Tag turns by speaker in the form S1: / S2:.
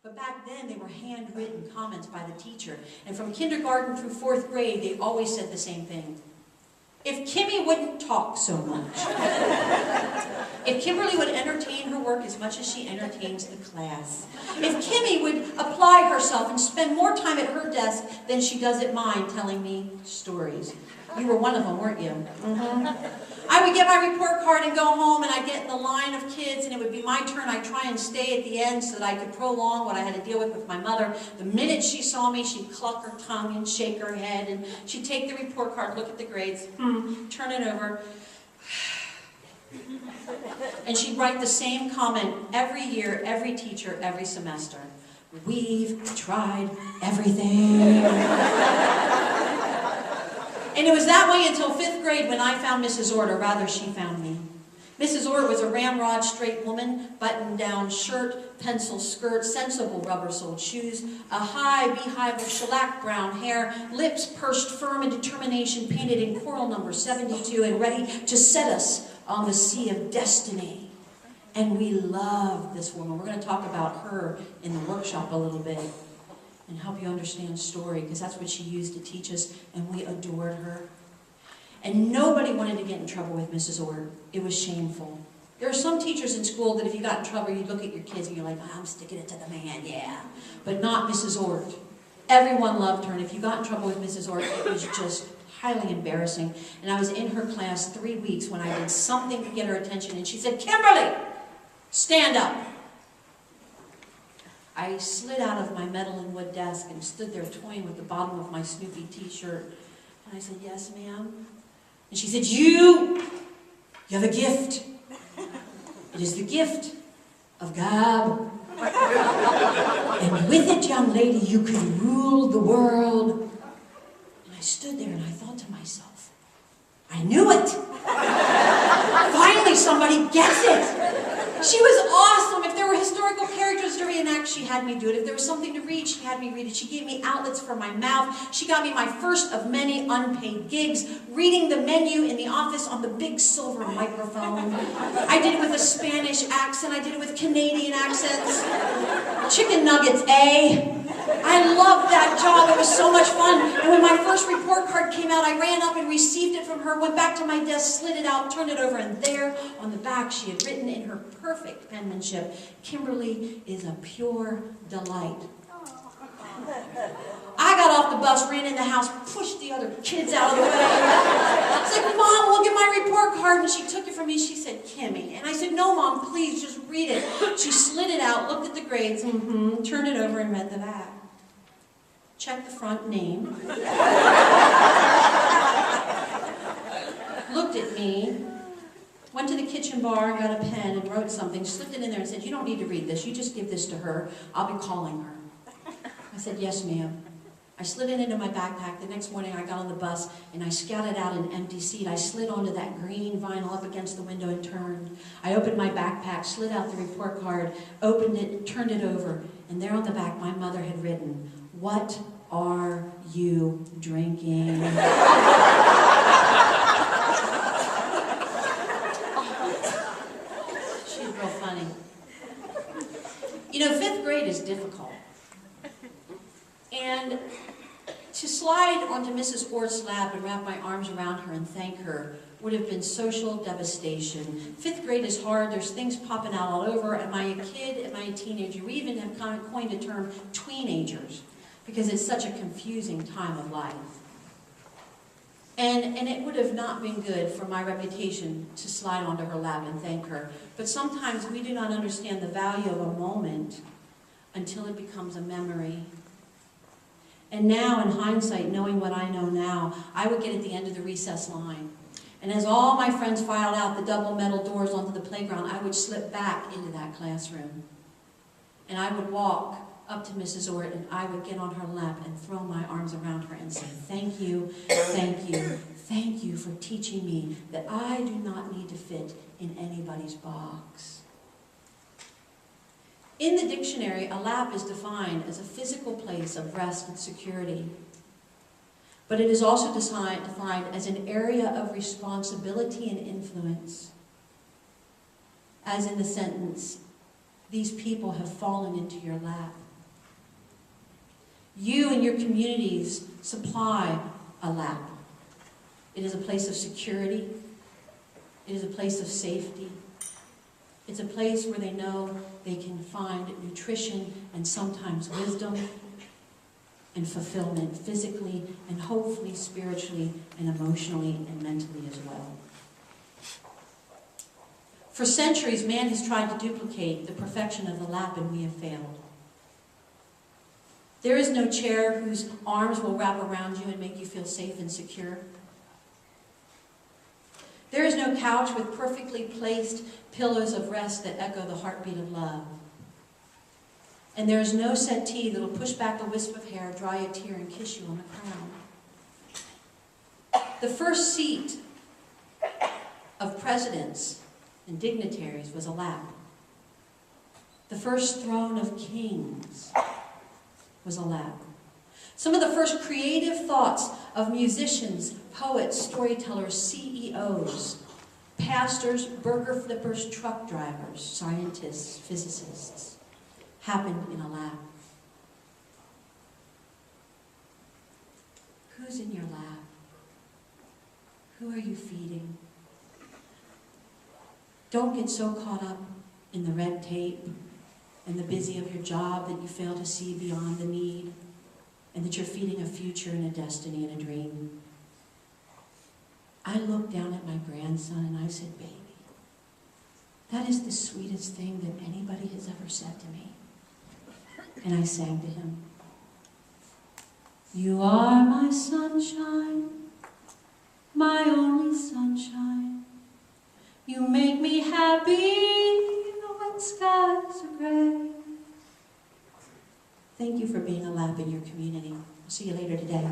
S1: But back then, they were handwritten comments by the teacher. And from kindergarten through 4th grade, they always said the same thing. If Kimmy wouldn't talk so much. If Kimberly would entertain her work as much as she entertains the class. If Kimmy would apply herself and spend more time at her desk than she does at mine telling me stories. You were one of them, weren't you? I would get my report card and go home, and I'd get in the line of kids, and it would be my turn. I'd try and stay at the end so that I could prolong what I had to deal with my mother. The minute she saw me, she'd cluck her tongue and shake her head, and she'd take the report card, look at the grades, turn it over, and she'd write the same comment every year, every teacher, every semester. We've tried everything. And it was that way until 5th grade when I found Mrs. Ord, or rather she found me. Mrs. Ord was a ramrod straight woman, button-down shirt, pencil skirt, sensible rubber-soled shoes, a high beehive of shellac brown hair, lips pursed firm in determination, painted in coral number 72 and ready to set us on the sea of destiny. And we loved this woman. We're going to talk about her in the workshop a little bit and help you understand story, because that's what she used to teach us, and we adored her. And nobody wanted to get in trouble with Mrs. Ord. It was shameful. There are some teachers in school that if you got in trouble, you'd look at your kids and you're like, I'm sticking it to the man, yeah. But not Mrs. Ord. Everyone loved her, and if you got in trouble with Mrs. Ord, it was just highly embarrassing. And I was in her class 3 weeks when I did something to get her attention, and she said, Kimberly, stand up. I slid out of my metal and wood desk and stood there toying with the bottom of my Snoopy t-shirt. And I said, yes, ma'am. And she said, you have a gift. It is the gift of gab. And with it, young lady, you can rule the world. And I stood there and I thought to myself, I knew it. Finally, somebody gets it. She was awesome. If there were historical characters to reenact, she had me do it. If there was something to read, she had me read it. She gave me outlets for my mouth. She got me my first of many unpaid gigs, reading the menu in the office on the big silver microphone. I did it with a Spanish accent. I did it with Canadian accents. Chicken nuggets, eh? I loved that job. It was so much fun. And when my first report card came out, I ran up and received it from her, went back to my desk, slid it out, turned it over, and there on the back she had written in her perfect penmanship, Kimberly is a pure delight. I got off the bus, ran in the house, pushed the other kids out of the way. I said, Mom, look at my report card. And she took it from me. She said, Kimmy. And I said, no, Mom, please, just read it. She slid it out, looked at the grades, turned it over, and read the back. Checked the front name. Looked at me. Went to the kitchen bar, got a pen, and wrote something, slipped it in there and said, you don't need to read this. You just give this to her. I'll be calling her. I said, yes, ma'am. I slid it into my backpack. The next morning I got on the bus and I scouted out an empty seat. I slid onto that green vinyl up against the window and turned. I opened my backpack, slid out the report card, opened it, turned it over, and there on the back my mother had written, what are you drinking? She's real funny. You know, 5th grade is difficult. And to slide onto Mrs. Ord's lap and wrap my arms around her and thank her would have been social devastation. 5th grade is hard. There's things popping out all over. Am I a kid? Am I a teenager? We even have kind of coined a term, tweenagers, because it's such a confusing time of life. And it would have not been good for my reputation to slide onto her lap and thank her. But sometimes we do not understand the value of a moment until it becomes a memory. And now, in hindsight, knowing what I know now, I would get at the end of the recess line. And as all my friends filed out the double metal doors onto the playground, I would slip back into that classroom. And I would walk up to Mrs. Ord, and I would get on her lap and throw my arms around her and say, thank you, thank you, thank you for teaching me that I do not need to fit in anybody's box. In the dictionary, a lap is defined as a physical place of rest and security. But it is also defined as an area of responsibility and influence. As in the sentence, these people have fallen into your lap. You and your communities supply a lap. It is a place of security. It is a place of safety. It's a place where they know they can find nutrition and sometimes wisdom and fulfillment physically and hopefully spiritually and emotionally and mentally as well. For centuries, man has tried to duplicate the perfection of the lap, and we have failed. There is no chair whose arms will wrap around you and make you feel safe and secure. There is no couch with perfectly placed pillows of rest that echo the heartbeat of love. And there is no settee that will push back a wisp of hair, dry a tear, and kiss you on the crown. The first seat of presidents and dignitaries was a lap. The first throne of kings was a lap. Some of the first creative thoughts of musicians, poets, storytellers, CEOs, pastors, burger flippers, truck drivers, scientists, physicists, happened in a lap. Who's in your lap? Who are you feeding? Don't get so caught up in the red tape and the busy of your job that you fail to see beyond the need, and that you're feeding a future and a destiny and a dream. I looked down at my grandson and I said, baby, that is the sweetest thing that anybody has ever said to me. And I sang to him, you are my sunshine, my only sunshine. You make me happy when skies are gray. Thank you for being a lap in your community. I'll see you later today.